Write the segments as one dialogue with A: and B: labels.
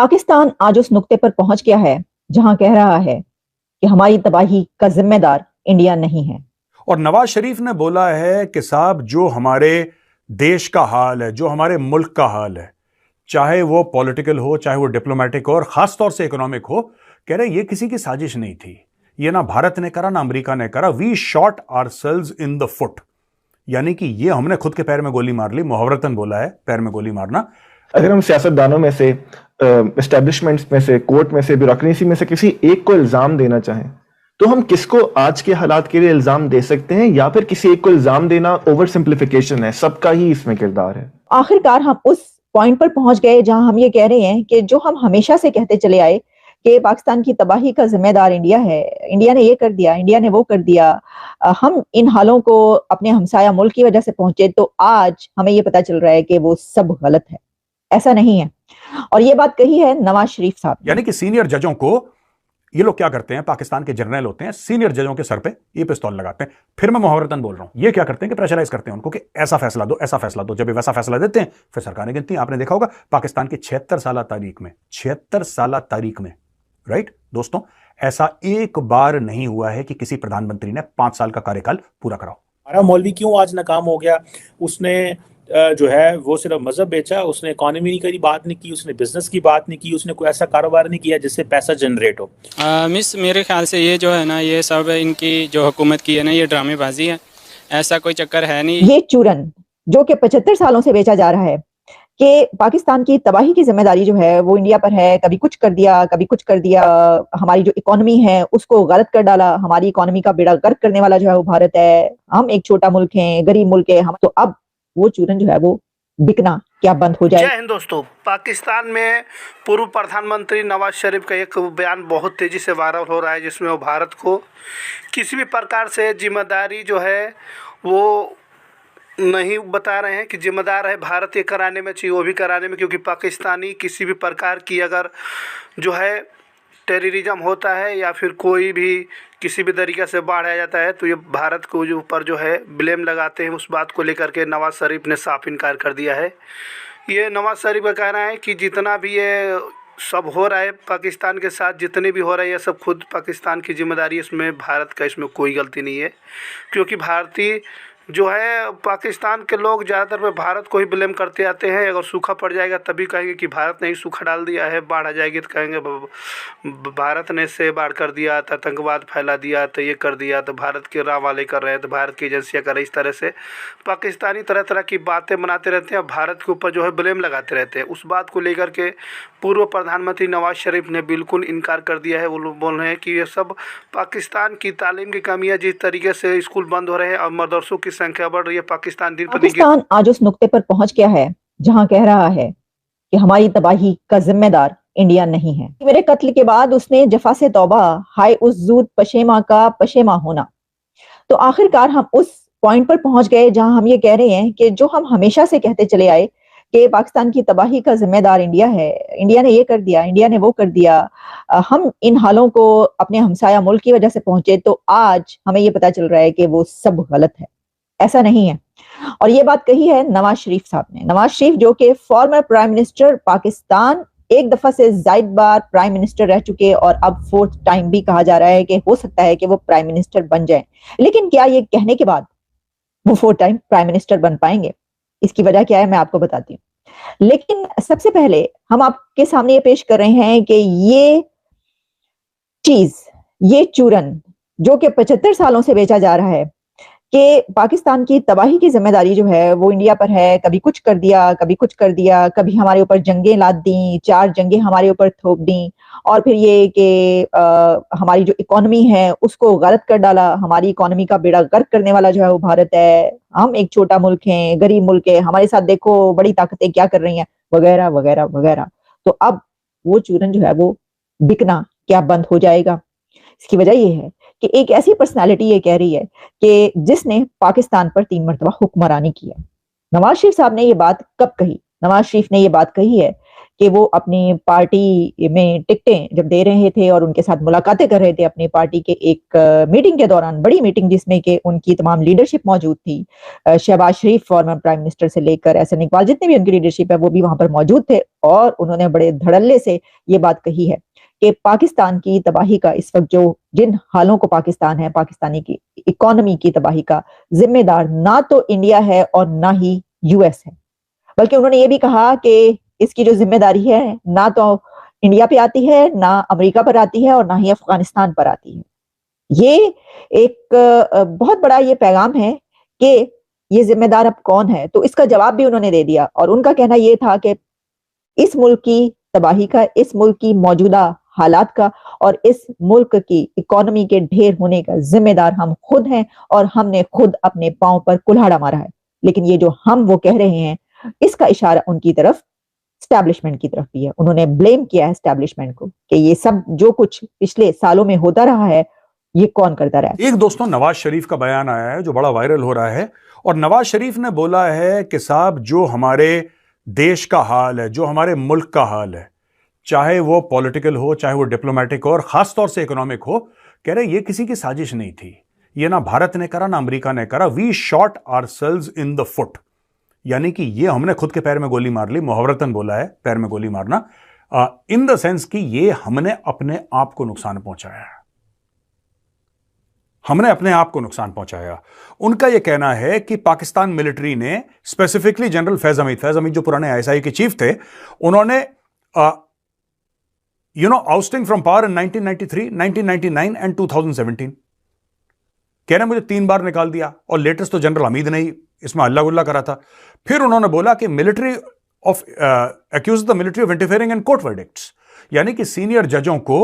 A: पाकिस्तान आज उस नुक्ते पर पहुंच गया है जहां कह रहा है कि हमारी तबाही का जिम्मेदार इंडिया नहीं है।
B: और नवाज शरीफ ने बोला है कि साहब जो हमारे देश का हाल है, जो हमारे मुल्क का हाल है, चाहे वो पॉलिटिकल हो, चाहे वो डिप्लोमेटिक हो और खासतौर से इकोनॉमिक हो, कह रहे ये किसी की साजिश नहीं थी। ये ना भारत ने करा ना अमेरिका ने करा। We shot ourselves in the foot, यानी कि ये हमने खुद के पैर में गोली मार ली। मुहावरतन बोला है पैर में गोली मारना।
C: अगर हम सियासतदानों में से, एस्टेब्लिशमेंट्स में से, कोर्ट में से, ब्यूरोक्रेसी में से किसी एक को इल्जाम देना चाहें तो हम किसको आज के हालात के लिए इल्जाम दे सकते हैं? या फिर किसी एक को इल्जाम देना ओवर सिंप्लीफिकेशन है? सबका ही इसमें किरदार है।
A: आखिरकार हम उस पॉइंट पर पहुंच गए जहां हम ये कह रहे हैं कि जो हम हमेशा से कहते चले आए कि पाकिस्तान की तबाही का जिम्मेदार इंडिया है, इंडिया ने ये कर दिया, इंडिया ने वो कर दिया, हम इन हालों को अपने हमसाया मुल्क की वजह से पहुंचे, तो आज हमें ये पता चल रहा है कि वो सब गलत है, ऐसा नहीं है। और ये बात कही है नवाज शरीफ साहब,
B: यानी कि सीनियर जजों को ये लोग क्या करते हैं, पाकिस्तान के जनरल होते हैं, सीनियर जजों के सर पे ये पिस्तौल लगाते हैं। फिर मैं मुहावरतन बोल रहा हूं, ये क्या करते हैं कि प्रेशराइज करते हैं उनको कि ऐसा फैसला दो, ऐसा फैसला दो। जब ये वैसा फैसला देते हैं फिर सरकारें गिनती हैं। आपने देखा होगा पाकिस्तान की 76 साल तारीख में, राइट दोस्तों, ऐसा एक बार नहीं हुआ है कि किसी प्रधानमंत्री ने 5 साल का कार्यकाल पूरा कराओ।
D: हमारा मौलवी क्यों आज नाकाम हो गया? उसने जो है वो सिर्फ मजहब बेचा, उसने इकोनॉमी नहीं करी, बात नहीं की, उसने बिजनेस की बात नहीं की, उसने कोई ऐसा कारोबार नहीं किया जिससे पैसा जनरेट हो।
E: मिस मेरे ख्याल से ये जो है ना, ये सब इनकी जो हुकूमत की है ना, ये ड्रामेबाजी है, ऐसा कोई चक्कर है नहीं।
A: ये चूरन जो कि 75 सालों से बेचा जा रहा है कि पाकिस्तान की तबाही की जिम्मेदारी जो है वो इंडिया पर है, कभी कुछ कर दिया, कभी कुछ कर दिया, हमारी जो इकोनॉमी है उसको गलत कर डाला, हमारी इकोनॉमी का बेड़ा गर्क करने वाला जो है वो भारत है, हम एक छोटा मुल्क है, गरीब मुल्क है हम। तो अब वो चूरन जो है वो बिकना क्या बंद हो जाए?
F: जय हिंद दोस्तों। पाकिस्तान में पूर्व प्रधानमंत्री नवाज शरीफ का एक बयान बहुत तेजी से वायरल हो रहा है, जिसमें वो भारत को किसी भी प्रकार से जिम्मेदारी जो है वो नहीं बता रहे हैं कि जिम्मेदार है भारत ये कराने में, चाहिए वो भी कराने में, क्योंकि पाकिस्तानी किसी भी प्रकार की अगर जो है टेररिज्म होता है या फिर कोई भी किसी भी तरीक़े से बाढ़ आ जाता है तो ये भारत को जो ऊपर जो है ब्लेम लगाते हैं। उस बात को लेकर के नवाज शरीफ ने साफ इनकार कर दिया है। ये नवाज शरीफ का कहना है कि जितना भी ये सब हो रहा है पाकिस्तान के साथ, जितने भी हो रहा है, ये सब खुद पाकिस्तान की जिम्मेदारी है, इसमें भारत का इसमें कोई गलती नहीं है। क्योंकि भारतीय जो है पाकिस्तान के लोग ज़्यादातर पे भारत को ही ब्लेम करते आते हैं। अगर सूखा पड़ जाएगा तभी कहेंगे कि भारत ने ही सूखा डाल दिया है, बाढ़ आ जाएगी तो कहेंगे भारत ने इससे बाढ़ कर दिया, तो आतंकवाद फैला दिया, तो ये कर दिया, तो भारत के राह वाले कर रहे हैं, तो भारत की एजेंसियाँ कर रही। इस तरह से पाकिस्तानी तरह तरह की बातें बनाते रहते हैं, भारत के ऊपर जो है ब्लेम लगाते रहते हैं। उस बात को लेकर के पूर्व प्रधानमंत्री नवाज शरीफ ने बिल्कुल इनकार कर दिया है। वो लोग बोल रहे हैं कि ये सब पाकिस्तान की तालीम की कमी है, जिस तरीके से स्कूल बंद हो रहे हैं और मदरसों की संख्या बढ़ रही है, पाकिस्तान
A: आज उस नुक्ते पर पहुंच गया है जहां कह रहा है कि हमारी तबाही का जिम्मेदार इंडिया नहीं है। मेरे कत्ल के बाद उसने जफा से तौबा, हाय उस जूद पशेमा का पशेमा होना। तो आखिरकार हम उस पॉइंट पर पहुंच गए जहां हम ये कह रहे हैं कि जो हम हमेशा से कहते चले आए कि पाकिस्तान की तबाही का जिम्मेदार इंडिया है, इंडिया ने ये कर दिया, इंडिया ने वो कर दिया, हम इन हालों को अपने हमसाया मुल्क की वजह से पहुंचे, तो आज हमें ये पता चल रहा है कि वो सब गलत है, ऐसा नहीं है। और ये बात कही है नवाज शरीफ साहब ने। नवाज शरीफ जो कि फॉर्मर प्राइम मिनिस्टर पाकिस्तान, एक दफा से जायद बार प्राइम मिनिस्टर रह चुके और अब 4th टाइम भी कहा जा रहा है कि हो सकता है कि वो प्राइम मिनिस्टर बन जाएं। लेकिन क्या ये कहने के बाद वो 4th टाइम प्राइम मिनिस्टर बन पाएंगे? इसकी वजह क्या है मैं आपको बताती हूँ। लेकिन सबसे पहले हम आपके सामने ये पेश कर रहे हैं कि ये चीज, ये चूरन जो कि 75 सालों से बेचा जा रहा है कि पाकिस्तान की तबाही की जिम्मेदारी जो है वो इंडिया पर है, कभी कुछ कर दिया, कभी कुछ कर दिया, कभी हमारे ऊपर जंगें लाद दी, 4 जंगें हमारे ऊपर थोप दी, और फिर ये कि हमारी जो इकोनॉमी है उसको गलत कर डाला, हमारी इकोनॉमी का बेड़ा गर्क करने वाला जो है वो भारत है, हम एक छोटा मुल्क है, गरीब मुल्क है, हमारे साथ देखो बड़ी ताकतें क्या कर रही हैं, वगैरह वगैरह वगैरह। तो अब वो चूरन जो है वो बिकना क्या बंद हो जाएगा? इसकी वजह ये है कि एक ऐसी पर्सनालिटी ये कह रही है कि जिसने पाकिस्तान पर 3 मरतबा हुक्मरानी की है। नवाज शरीफ साहब ने ये बात कब कही? नवाज शरीफ ने ये बात कही है कि वो अपनी पार्टी में टिकटें जब दे रहे थे और उनके साथ मुलाकातें कर रहे थे अपनी पार्टी के एक मीटिंग के दौरान, बड़ी मीटिंग जिसमें कि उनकी तमाम लीडरशिप मौजूद थी, शहबाज शरीफ फॉर्मर प्राइम मिनिस्टर से लेकर एहसन इकबाल, जितने भी उनकी लीडरशिप है वो भी वहां पर मौजूद थे, और उन्होंने बड़े धड़ल्ले से ये बात कही है कि पाकिस्तान की तबाही का इस वक्त जो जिन हालों को पाकिस्तान है, पाकिस्तानी की इकोनॉमी की तबाही का जिम्मेदार ना तो इंडिया है और ना ही यूएस है, बल्कि उन्होंने ये भी कहा कि इसकी जो जिम्मेदारी है ना तो इंडिया पे आती है, ना अमेरिका पर आती है, और ना ही अफगानिस्तान पर आती है। ये एक बहुत बड़ा ये पैगाम है कि ये जिम्मेदार अब कौन है। तो इसका जवाब भी उन्होंने दे दिया, और उनका कहना ये था कि इस मुल्क की तबाही का, इस मुल्क की मौजूदा हालात का और इस मुल्क की इकोनॉमी के ढेर होने का जिम्मेदार हम खुद हैं, और हमने खुद अपने पांव पर कुल्हाड़ा मारा है। लेकिन ये जो हम वो कह रहे हैं, इसका इशारा उनकी तरफ, एस्टैब्लिशमेंट की तरफ भी है। उन्होंने ब्लेम किया है एस्टैब्लिशमेंट को कि ये सब जो कुछ पिछले सालों में होता रहा है, ये कौन करता रहा है।
B: एक दोस्तों नवाज शरीफ का बयान आया है जो बड़ा वायरल हो रहा है, और नवाज शरीफ ने बोला है कि साहब जो हमारे देश का हाल है, जो हमारे मुल्क का हाल है, चाहे वो पॉलिटिकल हो, चाहे वो डिप्लोमेटिक हो, और खासतौर से इकोनॉमिक हो, कह रहे ये किसी की साजिश नहीं थी, ये ना भारत ने करा ना अमेरिका ने करा, we shot ourselves in the foot, यानी कि ये हमने खुद के पैर में गोली मार ली। मुहावरतन बोला है पैर में गोली मारना, इन द सेंस कि ये हमने अपने आप को नुकसान पहुंचाया, हमने अपने आप को नुकसान पहुंचाया। उनका यह कहना है कि पाकिस्तान मिलिट्री ने, स्पेसिफिकली जनरल फैज हमीद जो पुराने आईएसआई के चीफ थे, उन्होंने ousting from power in 1993, 1999 and 2017, कह रहे मुझे 3 बार निकाल दिया, और लेटेस्ट तो जनरल हमीद ने ही इसमें हल्ला गुल्ला करा था। फिर उन्होंने बोला कि military of accuse the military of interfering in court verdicts, यानी कि सीनियर जजों को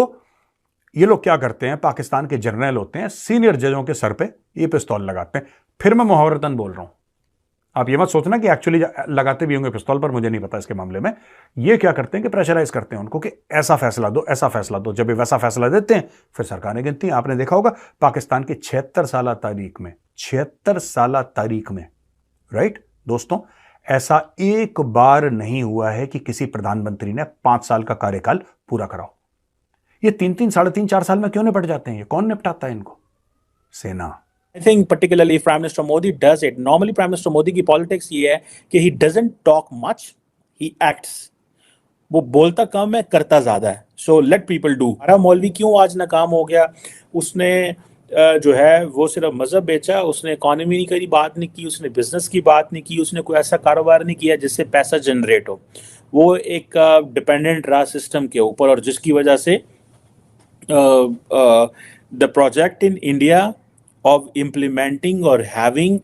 B: ये लोग क्या करते हैं, पाकिस्तान के जर्नल होते हैं, सीनियर जजों के सर पे ये पिस्तौल लगाते हैं। फिर मैं मुहावरतन बोल रहा हूं, आप ये मत सोचना कि एक्चुअली लगाते भी होंगे पिस्तौल पर, मुझे नहीं पता इसके मामले में। ये क्या करते हैं कि प्रेशराइज करते हैं उनको कि ऐसा फैसला दो, ऐसा फैसला दो। जब ये वैसा फैसला देते हैं फिर सरकारें गिनती हैं। आपने देखा होगा पाकिस्तान की 76 साल तारीख में, 76 साल तारीख में, राइट दोस्तों, ऐसा एक बार नहीं हुआ है कि किसी प्रधानमंत्री ने 5 साल का कार्यकाल पूरा कराओ। ये 3-3, 3.5, 4 साल में क्यों निपट जाते हैं? ये कौन निपटाता है इनको? सेना।
D: I think particularly if Prime Minister Modi does it, normally Prime Minister Modi की politics ये है कि he doesn't talk much, he acts. वो बोलता कम है, करता ज्यादा है। So let people do. हमारा मौलवी क्यों आज नाकाम हो गया? उसने जो है वो सिर्फ मजहब बेचा, उसने इकोनॉमी नहीं करी बात नहीं की, उसने बिजनेस की बात नहीं की, उसने कोई ऐसा कारोबार नहीं किया जिससे पैसा जनरेट हो। वो एक डिपेंडेंट रहा सिस्टम के ऊपर, और जिसकी वजह से the project in India of implementing or having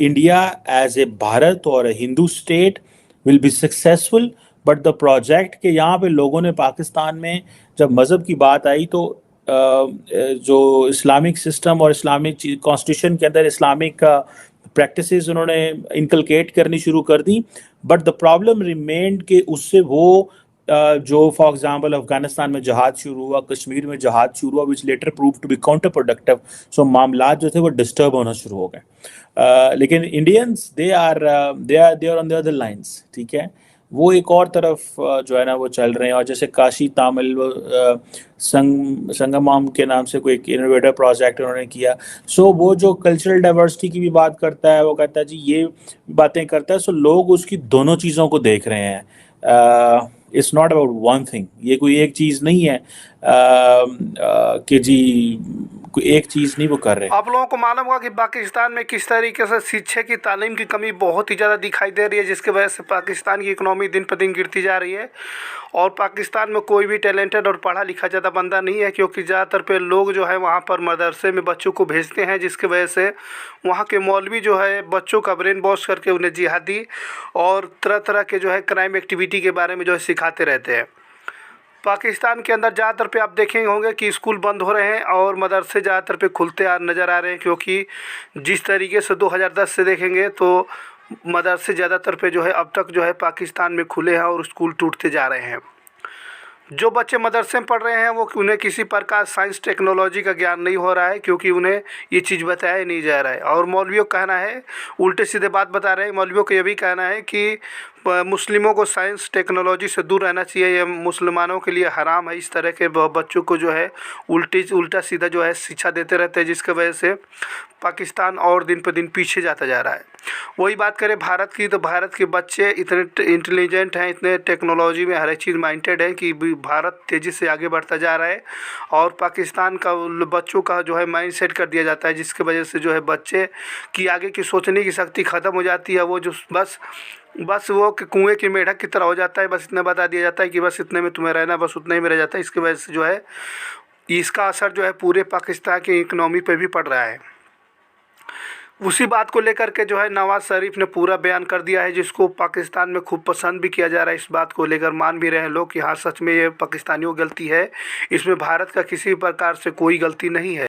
D: India as a Bharat or a Hindu state will be successful, but the project के यहाँ पे लोगों ने पाकिस्तान में जब मज़हब की बात आई तो जो इस्लामिक सिस्टम और इस्लामिक कॉन्स्टिट्यूशन के अंदर इस्लामिक प्रैक्टिसेस उन्होंने इनकलकेट करनी शुरू कर दी, बट द प्रॉब्लम रिमेन्ड कि उससे वो जो फॉर एग्जांपल अफगानिस्तान में जहाद शुरू हुआ, कश्मीर में जहाद शुरू हुआ, which later prove to be counterproductive. So मामलात जो थे वो डिस्टर्ब होना शुरू हो गए। लेकिन Indians they are on the other lines, ठीक है, वो एक और तरफ जो है ना वो चल रहे हैं। और जैसे काशी तामिल संगमम के नाम से कोई एक इनोवेटिव प्रोजेक्ट उन्होंने किया। सो वो जो कल्चरल डाइवर्सिटी की भी बात करता है, वो कहता है जी ये बातें करता है। सो लोग उसकी दोनों चीज़ों को देख रहे हैं। It's not about one thing, ये कोई एक चीज़ नहीं है कि जी कोई एक चीज़ नहीं वो कर रहे।
F: आप लोगों को मालूम होगा कि पाकिस्तान में किस तरीके से शिक्षा की तालीम की कमी बहुत ही ज़्यादा दिखाई दे रही है, जिसकी वजह से पाकिस्तान की इकनॉमी दिन पर दिन गिरती जा रही है। और पाकिस्तान में कोई भी टैलेंटेड और पढ़ा लिखा ज़्यादा बंदा नहीं है, क्योंकि ज़्यादातर पे लोग जो है वहाँ पर मदरसे में बच्चों को भेजते हैं, जिसकी वजह से वहाँ के मौलवी जो है बच्चों का ब्रेन वॉश करके उन्हें जिहादी और तरह तरह के जो है क्राइम एक्टिविटी के बारे में जो है सिखाते रहते हैं। पाकिस्तान के अंदर ज़्यादातर पे आप देखेंगे होंगे कि स्कूल बंद हो रहे हैं और मदरसे ज़्यादातर पे खुलते नज़र आ रहे हैं, क्योंकि जिस तरीके से 2010 से देखेंगे तो मदरसे ज़्यादातर पे जो है अब तक जो है पाकिस्तान में खुले हैं और स्कूल टूटते जा रहे हैं। जो बच्चे मदरसे में पढ़ रहे हैं वो उन्हें किसी प्रकार साइंस टेक्नोलॉजी का ज्ञान नहीं हो रहा है, क्योंकि उन्हें ये चीज़ बताया नहीं जा रहा है। और मौलवियों का कहना है, उल्टे सीधे बात बता रहे हैं, मौलवियों का ये भी कहना है कि मुस्लिमों को साइंस टेक्नोलॉजी से दूर रहना चाहिए, ये मुसलमानों के लिए हराम है। इस तरह के बच्चों को जो है उल्टा सीधा जो है शिक्षा देते रहते हैं, जिसकी वजह से पाकिस्तान और दिन पर दिन पीछे जाता जा रहा है। वही बात करें भारत की, तो भारत के बच्चे इतने इंटेलिजेंट हैं, इतने टेक्नोलॉजी में हर एक चीज़ माइंडेड है कि भारत तेज़ी से आगे बढ़ता जा रहा है, और पाकिस्तान का बच्चों का जो है माइंड सेट कर दिया जाता है, जिसकी वजह से जो है बच्चे की आगे की सोचने की शक्ति ख़त्म हो जाती है। वो जो बस वो कुएं की मेढक की तरह हो जाता है, बस इतना बता दिया जाता है कि बस इतने में तुम्हें रहना, बस उतने ही में रह जाता है। इसकी वजह से जो है इसका असर जो है पूरे पाकिस्तान की इकनॉमी पे भी पड़ रहा है। उसी बात को लेकर के जो है नवाज़ शरीफ ने पूरा बयान कर दिया है, जिसको पाकिस्तान में खूब पसंद भी किया जा रहा है। इस बात को लेकर मान भी रहे हैं लोग कि हाँ सच में ये पाकिस्तानियों की गलती है, इसमें भारत का किसी प्रकार से कोई गलती नहीं है।